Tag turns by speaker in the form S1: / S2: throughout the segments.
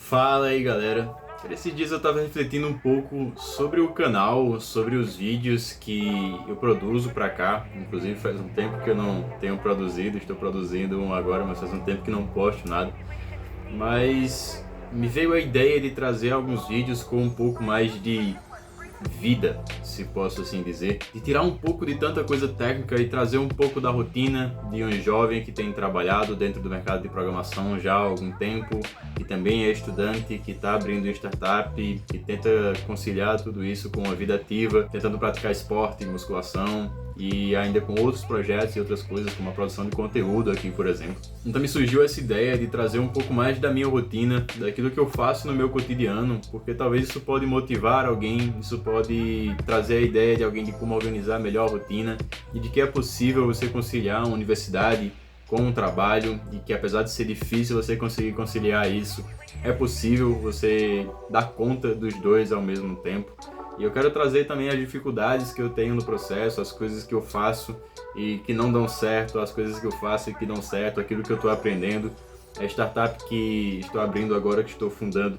S1: Fala aí, galera. Esses dias eu tava refletindo um pouco sobre o canal, sobre os vídeos que eu produzo pra cá. Inclusive faz um tempo que eu não tenho produzido, estou produzindo um agora, mas faz um tempo que não posto nada. Mas me veio a ideia de trazer alguns vídeos com um pouco mais de vida, se posso assim dizer, de tirar um pouco de tanta coisa técnica e trazer um pouco da rotina de um jovem que tem trabalhado dentro do mercado de programação já há algum tempo, que também é estudante, que está abrindo startup, que tenta conciliar tudo isso com a vida ativa, tentando praticar esporte, musculação e ainda com outros projetos e outras coisas, como a produção de conteúdo aqui, por exemplo. Então me surgiu essa ideia de trazer um pouco mais da minha rotina, daquilo que eu faço no meu cotidiano, porque talvez isso pode motivar alguém, isso pode trazer a ideia de alguém de como organizar melhor a rotina e de que é possível você conciliar uma universidade com um trabalho e que apesar de ser difícil você conseguir conciliar isso, é possível você dar conta dos dois ao mesmo tempo. E eu quero trazer também as dificuldades que eu tenho no processo, as coisas que eu faço e que não dão certo, as coisas que eu faço e que dão certo, aquilo que eu estou aprendendo. A startup que estou abrindo agora, que estou fundando,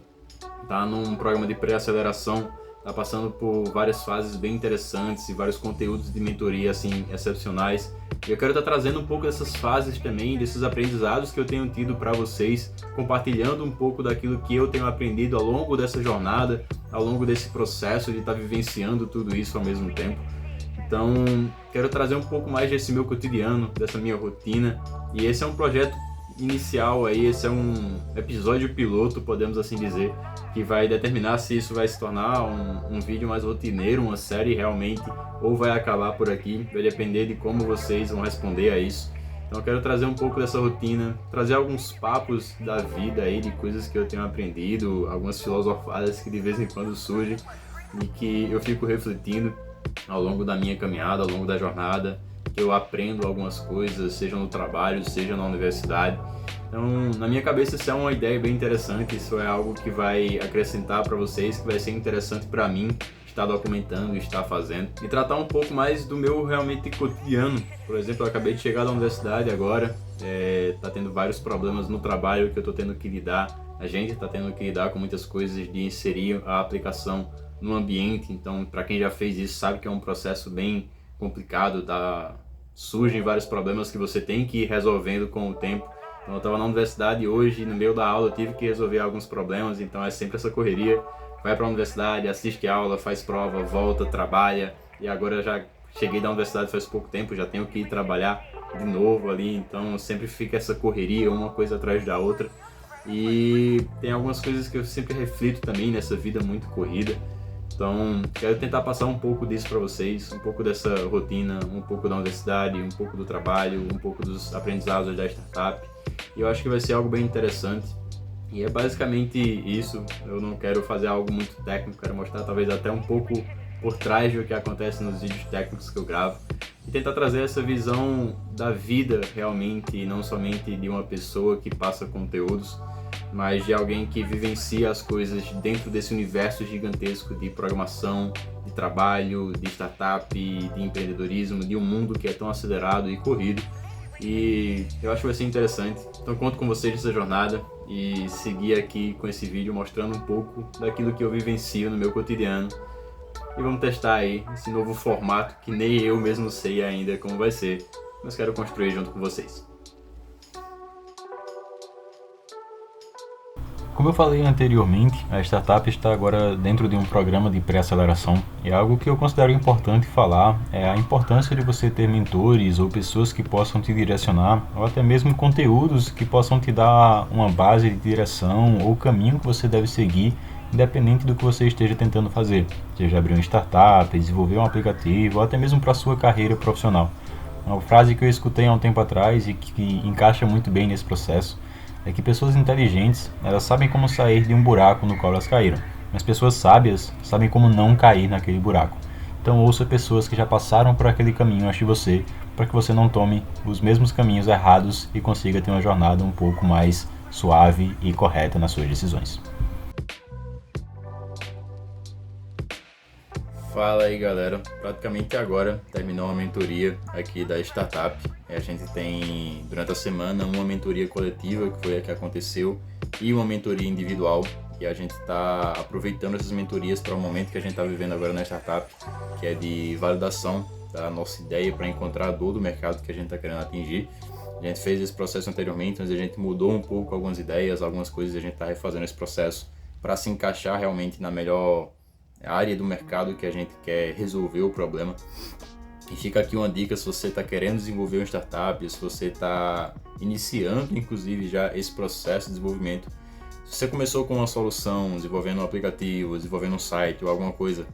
S1: está num programa de pré-aceleração, está passando por várias fases bem interessantes e vários conteúdos de mentoria assim excepcionais. E eu quero estar trazendo um pouco dessas fases também, desses aprendizados que eu tenho tido para vocês, compartilhando um pouco daquilo que eu tenho aprendido ao longo dessa jornada, ao longo desse processo de estar vivenciando tudo isso ao mesmo tempo. Então, quero trazer um pouco mais desse meu cotidiano, dessa minha rotina, e esse é um projeto inicial aí, esse é um episódio piloto, podemos assim dizer, que vai determinar se isso vai se tornar um vídeo mais rotineiro, uma série realmente, ou vai acabar por aqui, vai depender de como vocês vão responder a isso. Então eu quero trazer um pouco dessa rotina, trazer alguns papos da vida aí, de coisas que eu tenho aprendido, algumas filosofadas que de vez em quando surgem e que eu fico refletindo ao longo da minha caminhada, ao longo da jornada, que eu aprendo algumas coisas, seja no trabalho, seja na universidade. Então, na minha cabeça, isso é uma ideia bem interessante, isso é algo que vai acrescentar para vocês, que vai ser interessante para mim estar documentando, estar fazendo. E tratar um pouco mais do meu realmente cotidiano. Por exemplo, eu acabei de chegar da universidade agora, tá tendo vários problemas no trabalho que eu estou tendo que lidar. A gente está tendo que lidar com muitas coisas de inserir a aplicação no ambiente. Então, para quem já fez isso, sabe que é um processo bem complicado, surgem vários problemas que você tem que ir resolvendo com o tempo. Então eu estava na universidade hoje, no meio da aula eu tive que resolver alguns problemas, então é sempre essa correria. Vai para a universidade, assiste a aula, faz prova, volta, trabalha, e agora eu já cheguei da universidade faz pouco tempo, já tenho que ir trabalhar de novo ali, então sempre fica essa correria, uma coisa atrás da outra. E tem algumas coisas que eu sempre reflito também nessa vida muito corrida. Então, quero tentar passar um pouco disso para vocês, um pouco dessa rotina, um pouco da universidade, um pouco do trabalho, um pouco dos aprendizados da startup. E eu acho que vai ser algo bem interessante. E é basicamente isso. Eu não quero fazer algo muito técnico, quero mostrar talvez até um pouco por trás do que acontece nos vídeos técnicos que eu gravo. E tentar trazer essa visão da vida realmente, e não somente de uma pessoa que passa conteúdos, mas de alguém que vivencia as coisas dentro desse universo gigantesco de programação, de trabalho, de startup, de empreendedorismo, de um mundo que é tão acelerado e corrido. E eu acho que vai ser interessante. Então conto com vocês nessa jornada e seguir aqui com esse vídeo mostrando um pouco daquilo que eu vivencio no meu cotidiano. E vamos testar aí esse novo formato que nem eu mesmo sei ainda como vai ser, mas quero construir junto com vocês.
S2: Como eu falei anteriormente, a startup está agora dentro de um programa de pré-aceleração e algo que eu considero importante falar é a importância de você ter mentores ou pessoas que possam te direcionar ou até mesmo conteúdos que possam te dar uma base de direção ou caminho que você deve seguir independente do que você esteja tentando fazer, seja abrir uma startup, desenvolver um aplicativo ou até mesmo para a sua carreira profissional. Uma frase que eu escutei há um tempo atrás e que encaixa muito bem nesse processo é que pessoas inteligentes, elas sabem como sair de um buraco no qual elas caíram, mas pessoas sábias sabem como não cair naquele buraco. Então ouça pessoas que já passaram por aquele caminho antes de você, para que você não tome os mesmos caminhos errados e consiga ter uma jornada um pouco mais suave e correta nas suas decisões.
S1: Fala aí, galera, praticamente agora terminou a mentoria aqui da startup. A gente tem durante a semana uma mentoria coletiva, que foi a que aconteceu, e uma mentoria individual. E a gente está aproveitando essas mentorias para o momento que a gente está vivendo agora na startup, que é de validação da nossa ideia para encontrar a dor do mercado que a gente está querendo atingir. A gente fez esse processo anteriormente, mas a gente mudou um pouco algumas ideias, algumas coisas, a gente está refazendo esse processo para se encaixar realmente na melhor área do mercado que a gente quer resolver o problema. E fica aqui uma dica: se você está querendo desenvolver uma startup, se você está iniciando inclusive já esse processo de desenvolvimento, se você começou com uma solução, desenvolvendo um aplicativo, desenvolvendo um site ou alguma coisa,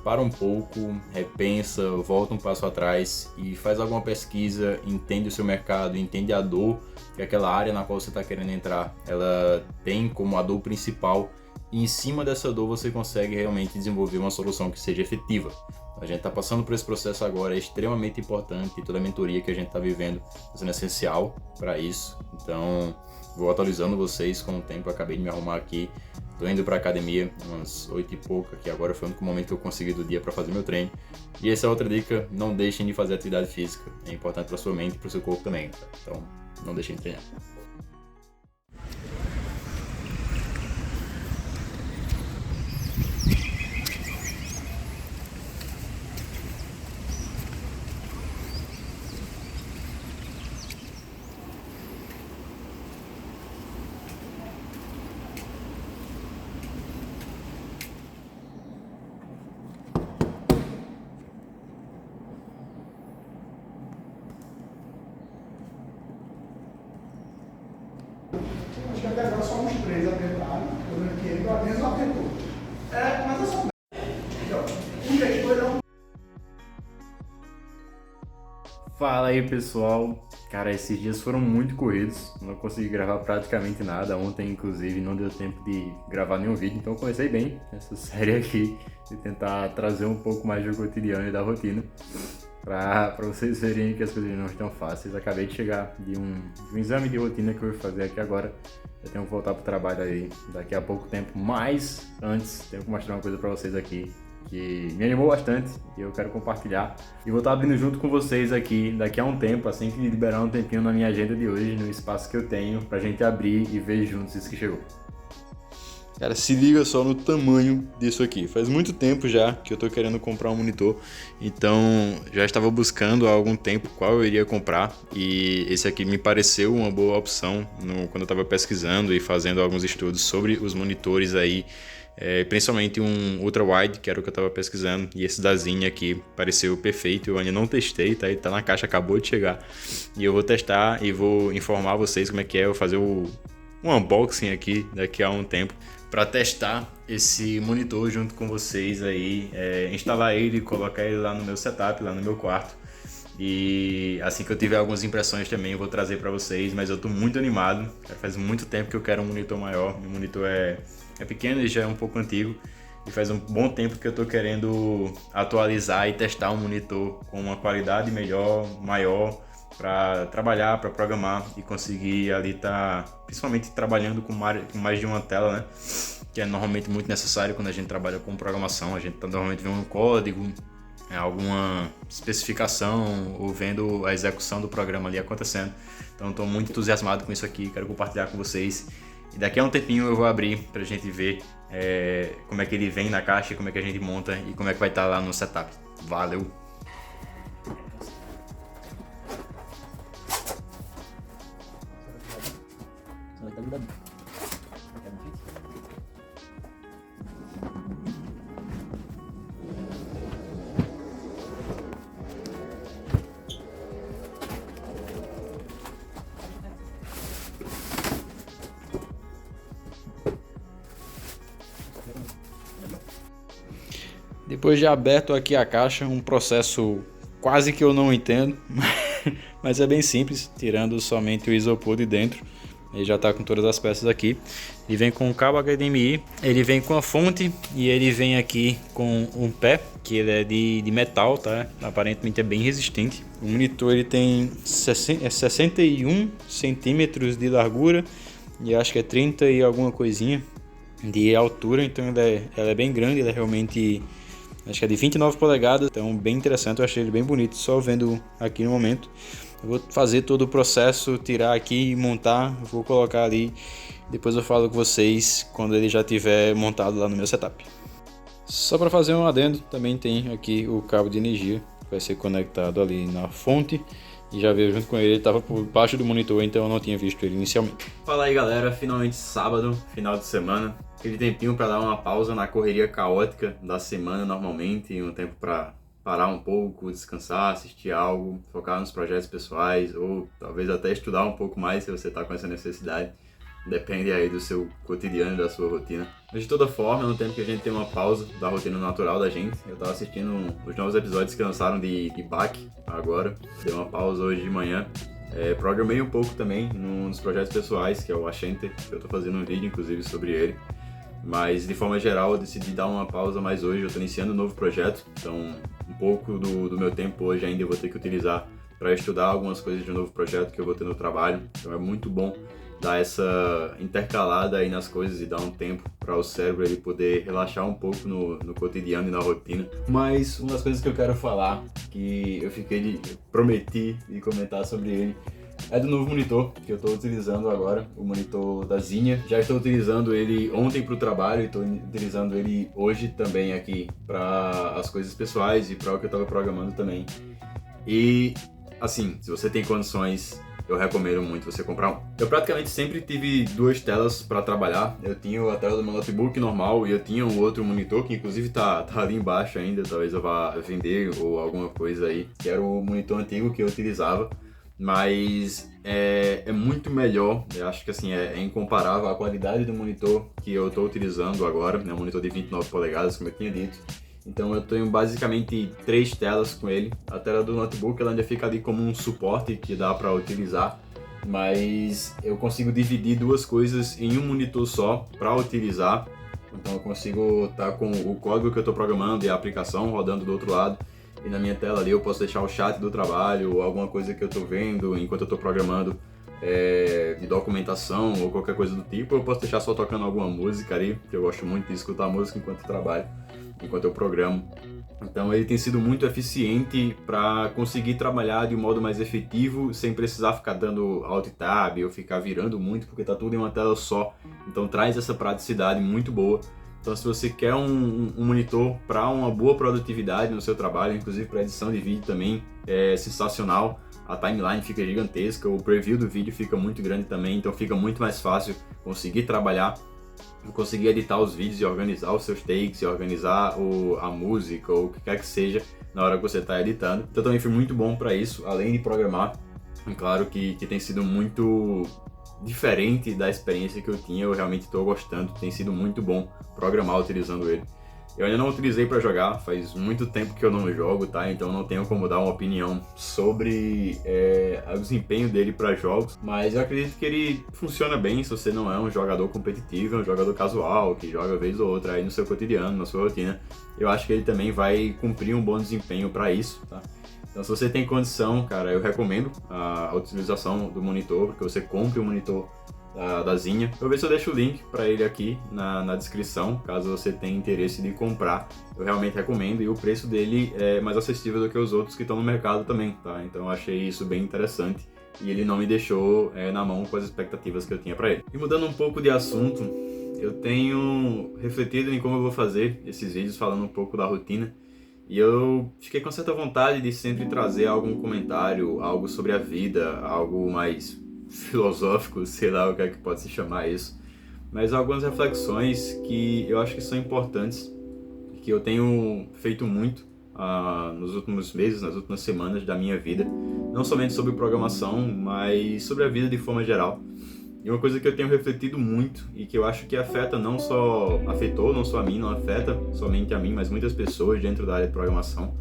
S1: para um pouco, repensa, volta um passo atrás e faz alguma pesquisa, entende o seu mercado, entende a dor que aquela área na qual você está querendo entrar, ela tem como a dor principal, e em cima dessa dor você consegue realmente desenvolver uma solução que seja efetiva. A gente está passando por esse processo agora, é extremamente importante, e toda a mentoria que a gente está vivendo está sendo essencial para isso. Então, vou atualizando vocês com o tempo. Eu acabei de me arrumar aqui, estou indo para a academia, umas 8 e pouca, que agora foi o único momento que eu consegui do dia para fazer meu treino. E essa é outra dica: não deixem de fazer atividade física, é importante para sua mente e para o seu corpo também, tá? Então não deixem de treinar.
S3: Acho que até agora só uns 3 apertaram, eu lembro que ele lá dentro apertou. Mas eu sou um gestor não.
S1: Fala aí, pessoal. Cara, esses dias foram muito corridos, não consegui gravar praticamente nada. Ontem, inclusive, não deu tempo de gravar nenhum vídeo, então eu comecei bem essa série aqui de tentar trazer um pouco mais do cotidiano e da rotina para vocês verem que as coisas não estão fáceis. Acabei de chegar de um exame de rotina que eu vou fazer aqui agora. Eu tenho que voltar pro trabalho aí daqui a pouco tempo, mas antes tenho que mostrar uma coisa para vocês aqui que me animou bastante e eu quero compartilhar. E vou estar abrindo junto com vocês aqui daqui a um tempo, assim que liberar um tempinho na minha agenda de hoje, no espaço que eu tenho, pra gente abrir e ver juntos isso que chegou. Cara, se liga só no tamanho disso aqui. Faz muito tempo já que eu tô querendo comprar um monitor, então já estava buscando há algum tempo qual eu iria comprar, e esse aqui me pareceu uma boa opção quando eu estava pesquisando e fazendo alguns estudos sobre os monitores aí, principalmente um ultra-wide, que era o que eu estava pesquisando, e esse da Zinni aqui pareceu perfeito. Eu ainda não testei, tá? Ele tá na caixa, acabou de chegar, e eu vou testar e vou informar vocês como é que é. Eu vou fazer um unboxing aqui daqui a um tempo para testar esse monitor junto com vocês aí, instalar ele, colocar ele lá no meu setup, lá no meu quarto. E assim que eu tiver algumas impressões também eu vou trazer para vocês, mas eu tô muito animado. Faz muito tempo que eu quero um monitor maior. Meu monitor é pequeno e já é um pouco antigo, e faz um bom tempo que eu tô querendo atualizar e testar um monitor com uma qualidade melhor, maior, para trabalhar, para programar e conseguir ali estar, principalmente trabalhando com mais de uma tela, né? Que é normalmente muito necessário quando a gente trabalha com programação. A gente está normalmente vendo um código, alguma especificação, ou vendo a execução do programa ali acontecendo. Então estou muito entusiasmado com isso aqui, quero compartilhar com vocês. E daqui a um tempinho eu vou abrir para a gente ver como é que ele vem na caixa, como é que a gente monta e como é que vai estar lá no setup. Valeu! Depois de aberto aqui a caixa, um processo quase que eu não entendo, mas é bem simples, tirando somente o isopor de dentro. Ele já está com todas as peças aqui. Ele vem com o cabo HDMI, ele vem com a fonte e ele vem aqui com um pé, que ele é de metal, tá? Aparentemente é bem resistente. O monitor ele tem 61 centímetros de largura e acho que é 30 e alguma coisinha de altura, então ela é bem grande, ela é realmente, acho que é de 29 polegadas, então bem interessante. Eu achei ele bem bonito, só vendo aqui no momento. Eu vou fazer todo o processo, tirar aqui, montar, vou colocar ali. Depois eu falo com vocês quando ele já estiver montado lá no meu setup. Só para fazer um adendo, também tem aqui o cabo de energia, que vai ser conectado ali na fonte. E já veio junto com ele estava por baixo do monitor, então eu não tinha visto ele inicialmente. Fala aí galera, finalmente sábado, final de semana. Aquele tempinho para dar uma pausa na correria caótica da semana normalmente, um tempo para parar um pouco, descansar, assistir algo, focar nos projetos pessoais ou talvez até estudar um pouco mais se você está com essa necessidade. Depende aí do seu cotidiano, da sua rotina. Mas de toda forma, no tempo que a gente tem uma pausa da rotina natural da gente, eu tava assistindo os novos episódios que lançaram de Bach agora. Dei uma pausa hoje de manhã. Programei um pouco também nos projetos pessoais, que é o Ascenter, que eu tô fazendo um vídeo inclusive sobre ele. Mas de forma geral eu decidi dar uma pausa mais hoje, eu tô iniciando um novo projeto, então um pouco do meu tempo hoje ainda eu vou ter que utilizar para estudar algumas coisas de um novo projeto que eu vou ter no trabalho. Então é muito bom dar essa intercalada aí nas coisas e dar um tempo para o cérebro ele poder relaxar um pouco no cotidiano e na rotina. Mas uma das coisas que eu quero falar, que eu prometi de comentar sobre ele, é do novo monitor que eu estou utilizando agora, o monitor da Zinha. Já estou utilizando ele ontem para o trabalho e estou utilizando ele hoje também aqui para as coisas pessoais e para o que eu estava programando também. E assim, se você tem condições, eu recomendo muito você comprar um. Eu praticamente sempre tive duas telas para trabalhar. Eu tinha a tela do meu notebook normal e eu tinha um outro monitor que inclusive tá ali embaixo ainda, talvez eu vá vender ou alguma coisa aí, que era o monitor antigo que eu utilizava. Mas é muito melhor, eu acho que assim, é incomparável a qualidade do monitor que eu estou utilizando agora, né? Um monitor de 29 polegadas, como eu tinha dito. Então eu tenho basicamente 3 telas com ele. A tela do notebook ela ainda fica ali como um suporte que dá para utilizar, mas eu consigo dividir duas coisas em um monitor só para utilizar. Então eu consigo estar com o código que eu estou programando e a aplicação rodando do outro lado. E na minha tela ali eu posso deixar o chat do trabalho ou alguma coisa que eu estou vendo enquanto eu estou programando, de documentação ou qualquer coisa do tipo. Eu posso deixar só tocando alguma música ali, porque eu gosto muito de escutar música enquanto eu trabalho, enquanto eu programo. Então ele tem sido muito eficiente para conseguir trabalhar de um modo mais efetivo, sem precisar ficar dando Alt Tab ou ficar virando muito, porque está tudo em uma tela só. Então traz essa praticidade muito boa. Então se você quer um monitor para uma boa produtividade no seu trabalho, inclusive para edição de vídeo também, é sensacional. A timeline fica gigantesca, o preview do vídeo fica muito grande também, então fica muito mais fácil conseguir trabalhar, conseguir editar os vídeos e organizar os seus takes, e organizar a música ou o que quer que seja na hora que você está editando. Então também foi muito bom para isso, além de programar. É claro que tem sido muito diferente da experiência que eu tinha, eu realmente estou gostando, tem sido muito bom programar utilizando ele. Eu ainda não utilizei para jogar, faz muito tempo que eu não jogo, tá? Então não tenho como dar uma opinião sobre o desempenho dele para jogos, mas eu acredito que ele funciona bem se você não é um jogador competitivo, é um jogador casual, que joga vez ou outra aí no seu cotidiano, na sua rotina. Eu acho que ele também vai cumprir um bom desempenho para isso, tá? Então se você tem condição, cara, eu recomendo a utilização do monitor, porque você compre o monitor da Zinha. Eu vou ver se eu deixo o link para ele aqui na descrição, caso você tenha interesse de comprar. Eu realmente recomendo e o preço dele é mais acessível do que os outros que estão no mercado também, tá? Então eu achei isso bem interessante e ele não me deixou na mão com as expectativas que eu tinha para ele. E mudando um pouco de assunto, eu tenho refletido em como eu vou fazer esses vídeos falando um pouco da rotina. E eu fiquei com certa vontade de sempre trazer algum comentário, algo sobre a vida, algo mais filosófico, sei lá o que é que pode se chamar isso. Mas algumas reflexões que eu acho que são importantes, que eu tenho feito muito nos últimos meses, nas últimas semanas da minha vida. Não somente sobre programação, mas sobre a vida de forma geral. E uma coisa que eu tenho refletido muito e que eu acho que afetou não só a mim, não afeta somente a mim, mas muitas pessoas dentro da área de programação,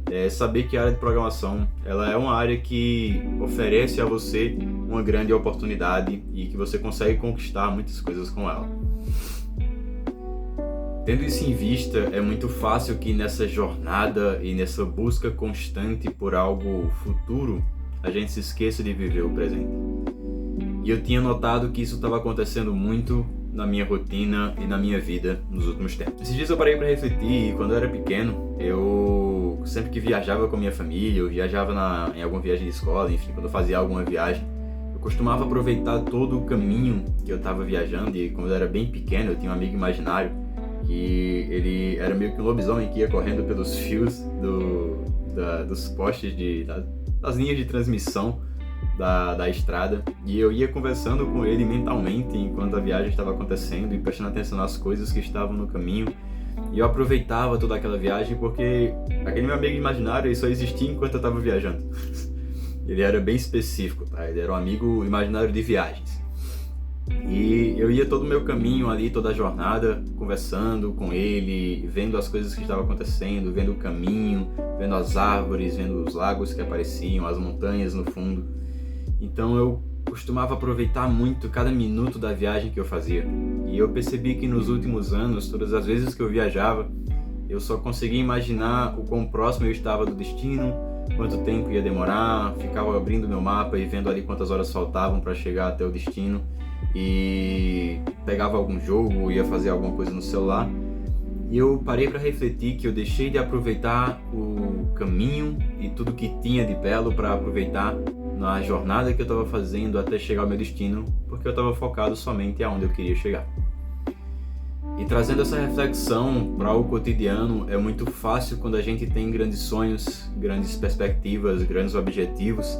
S1: é saber que a área de programação ela é uma área que oferece a você uma grande oportunidade e que você consegue conquistar muitas coisas com ela. Tendo isso em vista, é muito fácil que nessa jornada e nessa busca constante por algo futuro, a gente se esqueça de viver o presente. E eu tinha notado que isso estava acontecendo muito na minha rotina e na minha vida nos últimos tempos. Esses dias eu parei para refletir. Quando eu era pequeno, eu sempre que viajava com a minha família, eu viajava em alguma viagem de escola, enfim, quando eu fazia alguma viagem, eu costumava aproveitar todo o caminho que eu estava viajando. E quando eu era bem pequeno, eu tinha um amigo imaginário que ele era meio que um lobisomem que ia correndo pelos fios dos postes, das linhas de transmissão da estrada, e eu ia conversando com ele mentalmente enquanto a viagem estava acontecendo e prestando atenção nas coisas que estavam no caminho. E eu aproveitava toda aquela viagem porque aquele meu amigo imaginário só existia enquanto eu estava viajando. Ele era bem específico, tá? Ele era um amigo imaginário de viagens. E eu ia todo o meu caminho ali, toda a jornada, conversando com ele, vendo as coisas que estavam acontecendo, vendo o caminho, vendo as árvores, vendo os lagos que apareciam, as montanhas no fundo. Então eu costumava aproveitar muito cada minuto da viagem que eu fazia. E eu percebi que nos últimos anos, todas as vezes que eu viajava, eu só conseguia imaginar o quão próximo eu estava do destino, quanto tempo ia demorar, ficava abrindo meu mapa e vendo ali quantas horas faltavam para chegar até o destino, e pegava algum jogo, ia fazer alguma coisa no celular. E eu parei para refletir que eu deixei de aproveitar o caminho e tudo que tinha de belo para aproveitar na jornada que eu estava fazendo até chegar ao meu destino, porque eu estava focado somente aonde eu queria chegar. E trazendo essa reflexão para o cotidiano, é muito fácil quando a gente tem grandes sonhos, grandes perspectivas, grandes objetivos,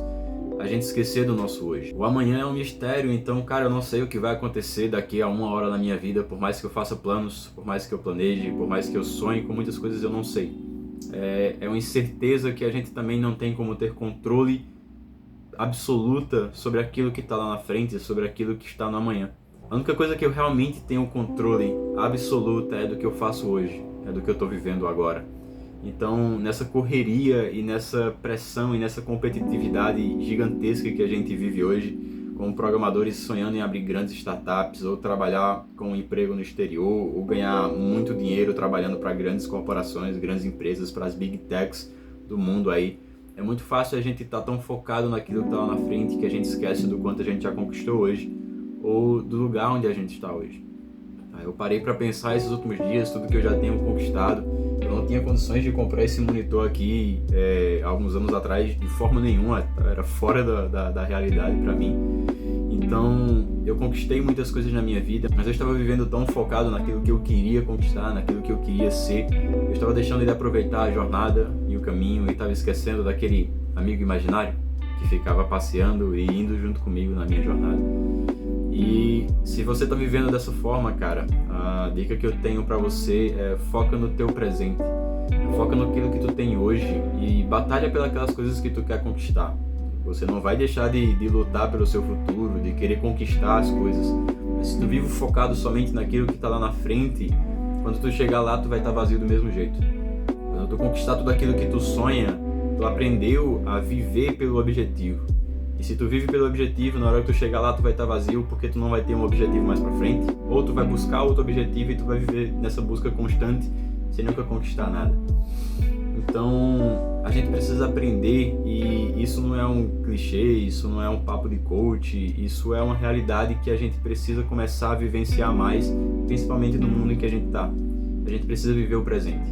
S1: a gente esquecer do nosso hoje. O amanhã é um mistério, então, cara, eu não sei o que vai acontecer daqui a 1 hora na minha vida, por mais que eu faça planos, por mais que eu planeje, por mais que eu sonhe com muitas coisas, eu não sei. É uma incerteza que a gente também não tem como ter controle absoluta sobre aquilo que está lá na frente, sobre aquilo que está no amanhã. A única coisa que eu realmente tenho controle absoluto é do que eu faço hoje, é do que eu estou vivendo agora. Então, nessa correria e nessa pressão e nessa competitividade gigantesca que a gente vive hoje, como programadores sonhando em abrir grandes startups, ou trabalhar com um emprego no exterior, ou ganhar muito dinheiro trabalhando para grandes corporações, grandes empresas, para as big techs do mundo aí, é muito fácil a gente estar tão focado naquilo que está lá na frente que a gente esquece do quanto a gente já conquistou hoje, ou do lugar onde a gente está hoje. Eu parei para pensar esses últimos dias, tudo que eu já tenho conquistado. Eu não tinha condições de comprar esse monitor aqui alguns anos atrás de forma nenhuma, era fora da realidade para mim. Então eu conquistei muitas coisas na minha vida, mas eu estava vivendo tão focado naquilo que eu queria conquistar, naquilo que eu queria ser. Eu estava deixando de aproveitar a jornada e o caminho e estava esquecendo daquele amigo imaginário que ficava passeando e indo junto comigo na minha jornada. E se você está vivendo dessa forma, cara, a dica que eu tenho para você é foca no teu presente, foca naquilo que tu tem hoje e batalha pelas coisas que tu quer conquistar. Você não vai deixar de lutar pelo seu futuro, de querer conquistar as coisas. Mas se tu vive focado somente naquilo que está lá na frente, quando tu chegar lá tu vai estar vazio do mesmo jeito. Quando tu conquistar tudo aquilo que tu sonha, tu aprendeu a viver pelo objetivo. E se tu vive pelo objetivo, na hora que tu chegar lá tu vai estar vazio porque tu não vai ter um objetivo mais pra frente, ou tu vai buscar outro objetivo e tu vai viver nessa busca constante sem nunca conquistar nada. Então a gente precisa aprender, e isso não é um clichê, isso não é um papo de coach, isso é uma realidade que a gente precisa começar a vivenciar mais, principalmente no mundo em que a gente tá. A gente precisa viver o presente,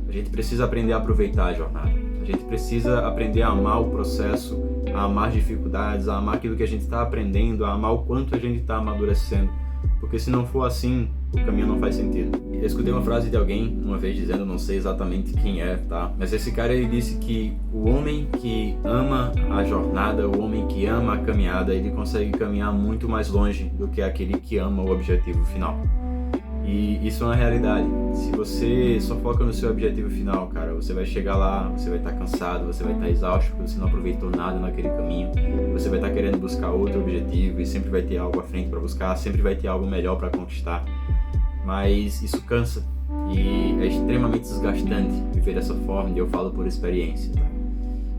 S1: a gente precisa aprender a aproveitar a jornada, a gente precisa aprender a amar o processo, a amar as dificuldades, a amar aquilo que a gente está aprendendo, a amar o quanto a gente está amadurecendo, porque se não for assim, o caminho não faz sentido. Eu escutei uma frase de alguém uma vez dizendo, não sei exatamente quem é, tá? Mas esse cara, ele disse que o homem que ama a jornada, o homem que ama a caminhada, ele consegue caminhar muito mais longe do que aquele que ama o objetivo final. E isso é uma realidade. Se você só foca no seu objetivo final, cara, você vai chegar lá, você vai estar cansado, você vai estar exausto porque você não aproveitou nada naquele caminho, você vai estar querendo buscar outro objetivo e sempre vai ter algo à frente para buscar, sempre vai ter algo melhor para conquistar. Mas isso cansa e é extremamente desgastante viver dessa forma, e eu falo por experiência, tá?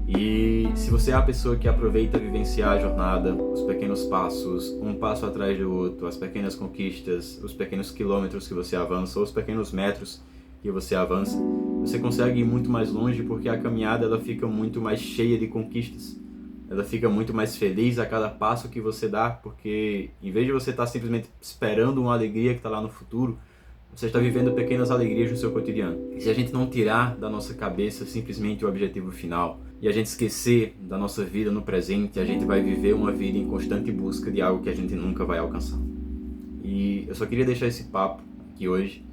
S1: E se você é a pessoa que aproveita vivenciar a jornada, os pequenos passos, um passo atrás do outro, as pequenas conquistas, os pequenos quilômetros que você avança, ou os pequenos metros que você avança, você consegue ir muito mais longe porque a caminhada ela fica muito mais cheia de conquistas. ela fica muito mais feliz a cada passo que você dá, porque em vez de você estar simplesmente esperando uma alegria que está lá no futuro, você está vivendo pequenas alegrias no seu cotidiano. E se a gente não tirar da nossa cabeça simplesmente o objetivo final e a gente esquecer da nossa vida no presente, a gente vai viver uma vida em constante busca de algo que a gente nunca vai alcançar. E eu só queria deixar esse papo aqui hoje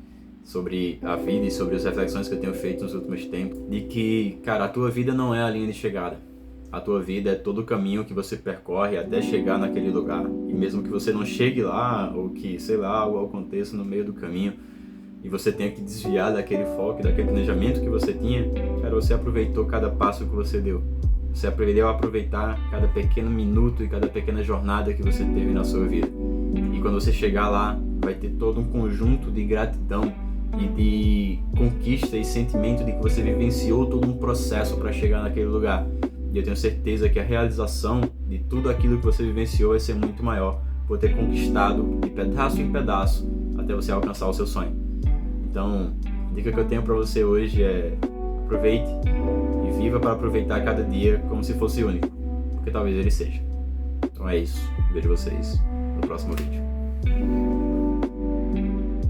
S1: sobre a vida e sobre as reflexões que eu tenho feito nos últimos tempos, de que, cara, a tua vida não é a linha de chegada. A tua vida é todo o caminho que você percorre até chegar naquele lugar. E mesmo que você não chegue lá, ou que, sei lá, algo aconteça no meio do caminho, e você tenha que desviar daquele foco, daquele planejamento que você tinha, cara, você aproveitou cada passo que você deu. Você aprendeu a aproveitar cada pequeno minuto e cada pequena jornada que você teve na sua vida. E quando você chegar lá, vai ter todo um conjunto de gratidão e de conquista e sentimento de que você vivenciou todo um processo para chegar naquele lugar. E eu tenho certeza que a realização de tudo aquilo que você vivenciou vai ser muito maior por ter conquistado de pedaço em pedaço até você alcançar o seu sonho. Então, a dica que eu tenho para você hoje é: aproveite e viva para aproveitar cada dia como se fosse único, porque talvez ele seja. Então é isso. Vejo vocês no próximo vídeo.